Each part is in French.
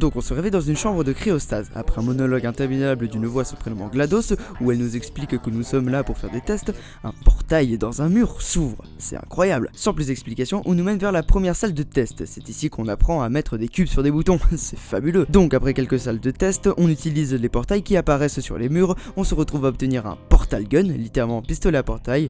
Donc on se réveille dans une chambre de cryostase, après un monologue interminable d'une voix se prénommant GLaDOS, où elle nous explique que nous sommes là pour faire des tests, un portail dans un mur s'ouvre, c'est incroyable. Sans plus d'explications, on nous mène vers la première salle de test, c'est ici qu'on apprend à mettre des cubes sur des boutons, c'est fabuleux. Donc après quelques salles de test, on utilise les portails qui apparaissent sur les murs, on se retrouve à obtenir un portal gun, littéralement pistolet à portail.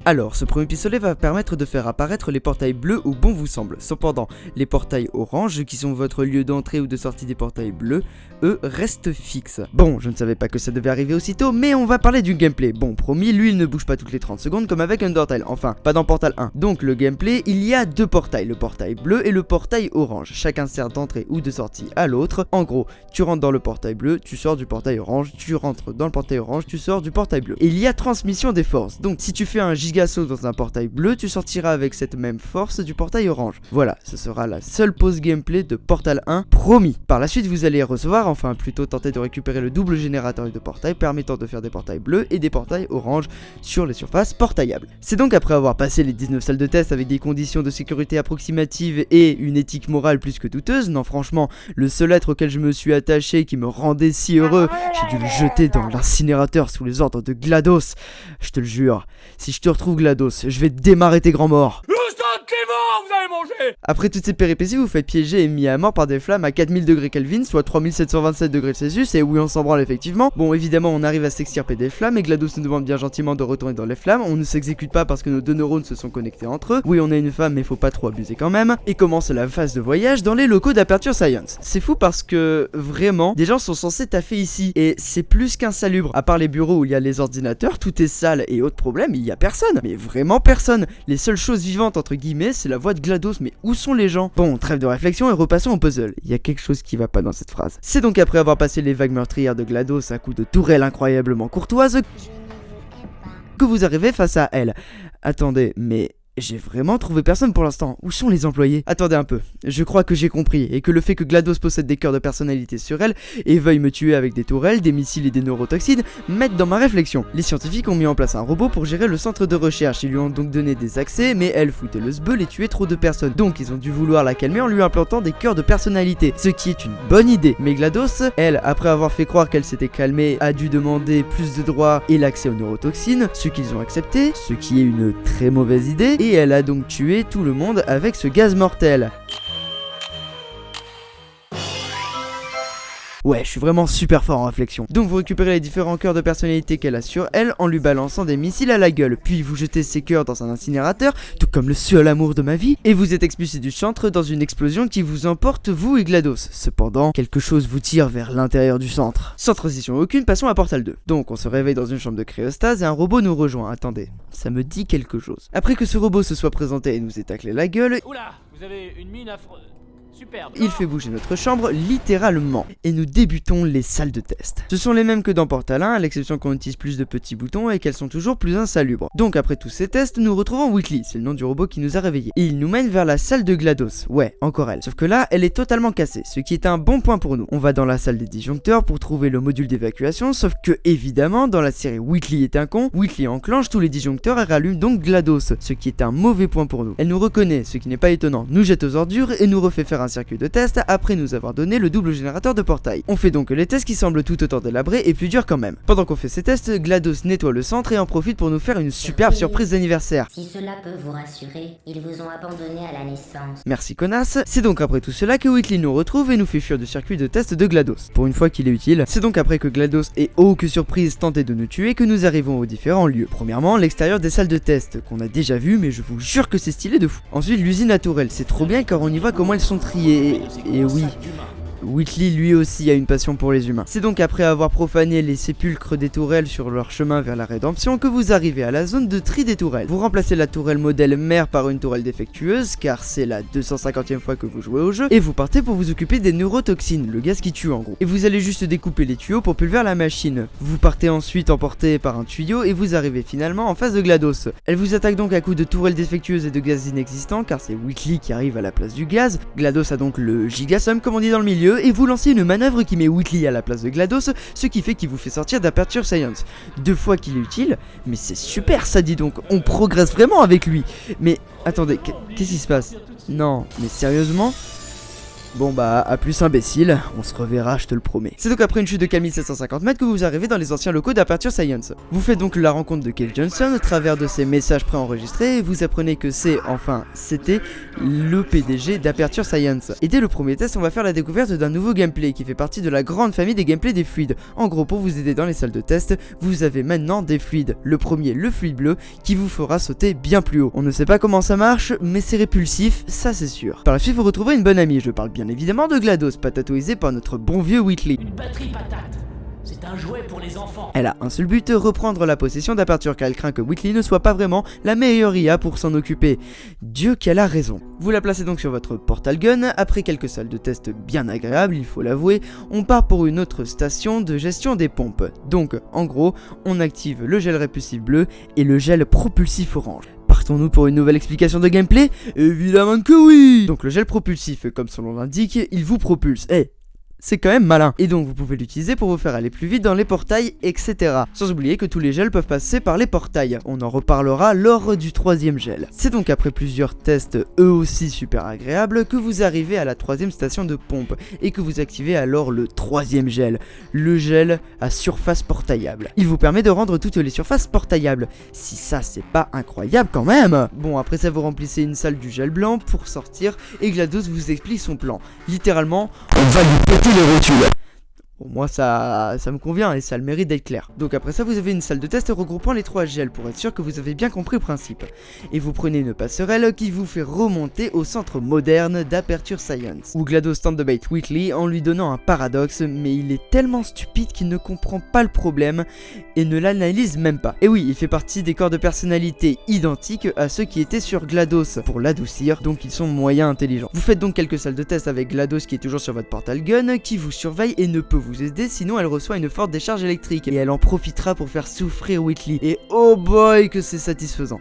Alors, ce premier pistolet va permettre de faire apparaître les portails bleus où bon vous semble. Cependant, les portails orange, qui sont votre lieu d'entrée ou de sortie des portails bleus, eux, restent fixes. Bon, je ne savais pas que ça devait arriver aussitôt, mais on va parler du gameplay. Bon, promis, lui, il ne bouge pas toutes les 30 secondes comme avec Undertale. Enfin, pas dans Portal 1. Donc, le gameplay, il y a deux portails, le portail bleu et le portail orange. Chacun sert d'entrée ou de sortie à l'autre. En gros, tu rentres dans le portail bleu, tu sors du portail orange, tu rentres dans le portail orange, tu sors du portail bleu. Et il y a transmission des forces. Donc, si tu fais un gigasaut dans un portail bleu, tu sortiras avec cette même force du portail orange. Voilà, ce sera la seule pause gameplay de Portal 1, promis. Par la suite, vous allez recevoir, enfin plutôt tenter de récupérer le double générateur de portail permettant de faire des portails bleus et des portails orange sur les surfaces portaillables. C'est donc après avoir passé les 19 salles de test avec des conditions de sécurité approximatives et une éthique morale plus que douteuse, non franchement, le seul être auquel je me suis attaché qui me rendait si heureux, j'ai dû le jeter dans l'incinérateur sous les ordres de GLaDOS. Je te le jure, si je te retrouve GLaDOS, je vais démarrer tes grands morts. Clément, vous avez mangé. Après toutes ces péripéties, vous faites piéger et mis à mort par des flammes à 4000 degrés Kelvin, soit 3727 degrés Celsius, et oui on s'en branle effectivement. Bon évidemment on arrive à s'extirper des flammes et GLaDOS nous demande bien gentiment de retourner dans les flammes, on ne s'exécute pas parce que nos deux neurones se sont connectés entre eux, oui on est une femme mais faut pas trop abuser quand même, et commence la phase de voyage dans les locaux d'Aperture Science. C'est fou parce que vraiment, des gens sont censés taffer ici, et c'est plus qu'insalubre, à part les bureaux où il y a les ordinateurs, tout est sale et autres problèmes, il y a personne, mais vraiment personne. Les seules choses vivantes entre guillemets c'est la voix de GLaDOS, mais où sont les gens? Bon, trêve de réflexion et repassons au puzzle. Il y a quelque chose qui va pas dans cette phrase. C'est donc après avoir passé les vagues meurtrières de GLaDOS à coups de tourelles incroyablement courtoises que vous arrivez face à elle. Attendez, mais j'ai vraiment trouvé personne pour l'instant. Où sont les employés? Attendez un peu. Je crois que j'ai compris et que le fait que GLaDOS possède des cœurs de personnalité sur elle et veuille me tuer avec des tourelles, des missiles et des neurotoxines m'aide dans ma réflexion. Les scientifiques ont mis en place un robot pour gérer le centre de recherche. Ils lui ont donc donné des accès, mais elle foutait le sbeul et tuait trop de personnes. Donc ils ont dû vouloir la calmer en lui implantant des cœurs de personnalité, ce qui est une bonne idée. Mais GLaDOS, elle, après avoir fait croire qu'elle s'était calmée, a dû demander plus de droits et l'accès aux neurotoxines, ce qu'ils ont accepté, ce qui est une très mauvaise idée. Et elle a donc tué tout le monde avec ce gaz mortel. Ouais, je suis vraiment super fort en réflexion. Donc vous récupérez les différents cœurs de personnalité qu'elle a sur elle en lui balançant des missiles à la gueule. Puis vous jetez ces cœurs dans un incinérateur, tout comme le seul amour de ma vie, et vous êtes expulsé du centre dans une explosion qui vous emporte, vous et GLaDOS. Cependant, quelque chose vous tire vers l'intérieur du centre. Sans transition aucune, passons à Portal 2. Donc on se réveille dans une chambre de cryostase et un robot nous rejoint. Attendez, ça me dit quelque chose. Après que ce robot se soit présenté et nous ait taclé la gueule... Oula, vous avez une mine affreuse. Superbe. Il fait bouger notre chambre littéralement. Et nous débutons les salles de test. Ce sont les mêmes que dans Portal 1, à l'exception qu'on utilise plus de petits boutons et qu'elles sont toujours plus insalubres. Donc après tous ces tests, nous retrouvons Whitley, c'est le nom du robot qui nous a réveillés. Et il nous mène vers la salle de GLaDOS. Ouais, encore elle. Sauf que là, elle est totalement cassée, ce qui est un bon point pour nous. On va dans la salle des disjoncteurs pour trouver le module d'évacuation, sauf que évidemment, dans la série Whitley est un con, Whitley enclenche tous les disjoncteurs et rallume donc GLaDOS, ce qui est un mauvais point pour nous. Elle nous reconnaît, ce qui n'est pas étonnant, nous jette aux ordures et nous refait faire un circuit de test après nous avoir donné le double générateur de portail. On fait donc les tests qui semblent tout autant délabrés et plus durs quand même. Pendant qu'on fait ces tests, GLaDOS nettoie le centre et en profite pour nous faire une superbe surprise d'anniversaire. Si cela peut vous rassurer, ils vous ont abandonné à la naissance. Merci connasse. C'est donc après tout cela que Whitley nous retrouve et nous fait fuir du circuit de test de GLaDOS. Pour une fois qu'il est utile, c'est donc après que GLaDOS et oh que surprise tenté de nous tuer que nous arrivons aux différents lieux. Premièrement, l'extérieur des salles de test qu'on a déjà vu, mais je vous jure que c'est stylé de fou. Ensuite, l'usine à tourelles, c'est trop bien car on y voit comment elles sont triées. Et oui, Whitley lui aussi a une passion pour les humains. C'est donc après avoir profané les sépulcres des tourelles sur leur chemin vers la rédemption que vous arrivez à la zone de tri des tourelles. Vous remplacez la tourelle modèle mère par une tourelle défectueuse car c'est la 250e fois que vous jouez au jeu et vous partez pour vous occuper des neurotoxines, le gaz qui tue en gros. Et vous allez juste découper les tuyaux pour pulver la machine. Vous partez ensuite emporté par un tuyau et vous arrivez finalement en face de GLaDOS. Elle vous attaque donc à coups de tourelles défectueuses et de gaz inexistants car c'est Whitley qui arrive à la place du gaz. GLaDOS a donc le gigasum comme on dit dans le milieu et vous lancez une manœuvre qui met Whitley à la place de GLaDOS, ce qui fait qu'il vous fait sortir d'Aperture Science. 2 fois qu'il est utile, mais c'est super ça dit donc, on progresse vraiment avec lui. Mais Attendez, qu'est-ce qui se passe? Non, mais sérieusement? Bon bah, à plus imbécile, on se reverra, je te le promets. C'est donc après une chute de 4750 mètres que vous arrivez dans les anciens locaux d'Aperture Science. Vous faites donc la rencontre de Cave Johnson au travers de ses messages préenregistrés et vous apprenez que c'était le PDG d'Aperture Science. Et dès le premier test, on va faire la découverte d'un nouveau gameplay qui fait partie de la grande famille des gameplays des fluides. En gros, pour vous aider dans les salles de test, vous avez maintenant des fluides. Le premier, le fluide bleu, qui vous fera sauter bien plus haut. On ne sait pas comment ça marche, mais c'est répulsif, ça c'est sûr. Par la suite, vous retrouverez une bonne amie, je parle bien évidemment de GLaDOS, patatoisée par notre bon vieux Whitley. Une batterie patate. C'est un jouet pour les enfants. Elle a un seul but, reprendre la possession d'Aperture car elle craint que Whitley ne soit pas vraiment la meilleure IA pour s'en occuper. Dieu qu'elle a raison. Vous la placez donc sur votre portal gun, après quelques salles de test bien agréables, il faut l'avouer, on part pour une autre station de gestion des pompes. Donc, en gros, on active le gel répulsif bleu et le gel propulsif orange. Partons-nous pour une nouvelle explication de gameplay? Évidemment que oui! Donc le gel propulsif, comme son nom l'indique, il vous propulse. C'est quand même malin. Et donc vous pouvez l'utiliser pour vous faire aller plus vite dans les portails, etc. Sans oublier que tous les gels peuvent passer par les portails. On en reparlera lors du troisième gel. C'est donc après plusieurs tests, eux aussi super agréables, que vous arrivez à la troisième station de pompe et que vous activez alors le troisième gel, le gel à surface portaillable. Il vous permet de rendre toutes les surfaces portaillables. Si ça c'est pas incroyable quand même. Bon, après ça vous remplissez une salle du gel blanc pour sortir et GLaDOS vous explique son plan. Littéralement, on va lui péter les rotules. Bon, moi ça me convient et ça a le mérite d'être clair. Donc après ça vous avez une salle de test regroupant les 3 gels pour être sûr que vous avez bien compris le principe. Et vous prenez une passerelle qui vous fait remonter au centre moderne d'Aperture Science, où GLaDOS tente de bait Whitley en lui donnant un paradoxe, mais il est tellement stupide qu'il ne comprend pas le problème et ne l'analyse même pas. Et oui, il fait partie des corps de personnalité identiques à ceux qui étaient sur GLaDOS pour l'adoucir, donc ils sont moyens intelligents. Vous faites donc quelques salles de test avec GLaDOS qui est toujours sur votre portal gun, qui vous surveille et ne peut vous aider, sinon elle reçoit une forte décharge électrique et elle en profitera pour faire souffrir Whitley. Et oh boy que c'est satisfaisant.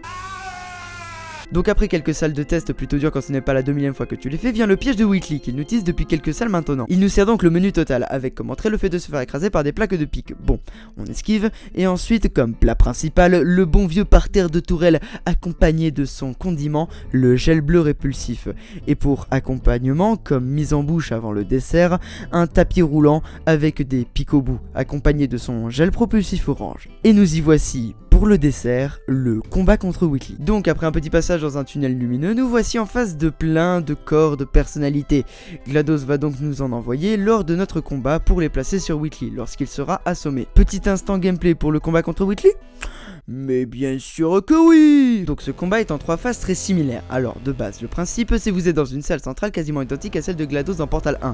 Donc après quelques salles de test plutôt dures quand ce n'est pas la 2000e fois que tu les fais, vient le piège de Whitley qu'il nous tease depuis quelques salles maintenant. Il nous sert donc le menu total avec comme entrée le fait de se faire écraser par des plaques de pique. Bon, on esquive et ensuite comme plat principal, le bon vieux parterre de tourelle accompagné de son condiment, le gel bleu répulsif. Et pour accompagnement, comme mise en bouche avant le dessert, un tapis roulant avec des pics au bout accompagné de son gel propulsif orange. Et nous y voici pour le dessert, le combat contre Whitley. Donc après un petit passage dans un tunnel lumineux, nous voici en face de plein de corps de personnalités. GLaDOS va donc nous en envoyer lors de notre combat pour les placer sur Whitley lorsqu'il sera assommé. Petit instant gameplay pour le combat contre Whitley? Mais bien sûr que oui! Donc ce combat est en 3 phases très similaires. Alors de base, le principe c'est vous êtes dans une salle centrale quasiment identique à celle de GLaDOS dans Portal 1.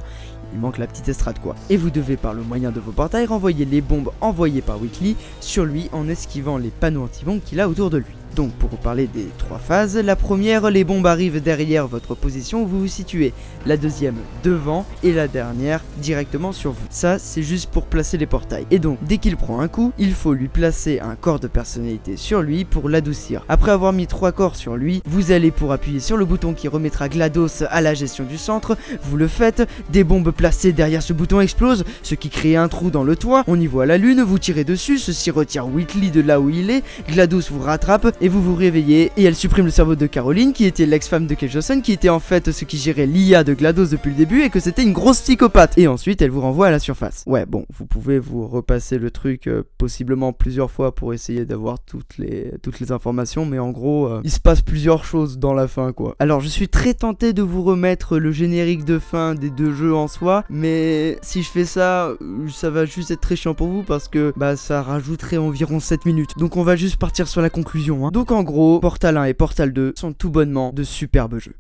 Il manque la petite estrade quoi. Et vous devez par le moyen de vos portails renvoyer les bombes envoyées par Whitley sur lui en esquivant les panneaux anti-bombes qu'il a autour de lui. Donc pour vous parler des 3 phases, la première, les bombes arrivent derrière votre position où vous vous situez, la deuxième devant et la dernière directement sur vous. Ça c'est juste pour placer les portails. Et donc dès qu'il prend un coup, il faut lui placer un corps de personnalité sur lui pour l'adoucir. Après avoir mis 3 corps sur lui, vous allez pour appuyer sur le bouton qui remettra GLaDOS à la gestion du centre, vous le faites, des bombes placées derrière ce bouton explosent, ce qui crée un trou dans le toit, on y voit la lune, vous tirez dessus, ceci retire Whitley de là où il est, GLaDOS vous rattrape et vous vous réveillez et elle supprime le cerveau de Caroline qui était l'ex-femme de Cave Johnson qui était en fait ce qui gérait l'IA de GLaDOS depuis le début et que c'était une grosse psychopathe et ensuite elle vous renvoie à la surface. Ouais bon, vous pouvez vous repasser le truc possiblement plusieurs fois pour essayer d'avoir toutes les informations mais en gros il se passe plusieurs choses dans la fin quoi. Alors je suis très tenté de vous remettre le générique de fin des 2 jeux en soi mais si je fais ça, ça va juste être très chiant pour vous parce que bah ça rajouterait environ 7 minutes. Donc on va juste partir sur la conclusion hein. Donc en gros, Portal 1 et Portal 2 sont tout bonnement de superbes jeux.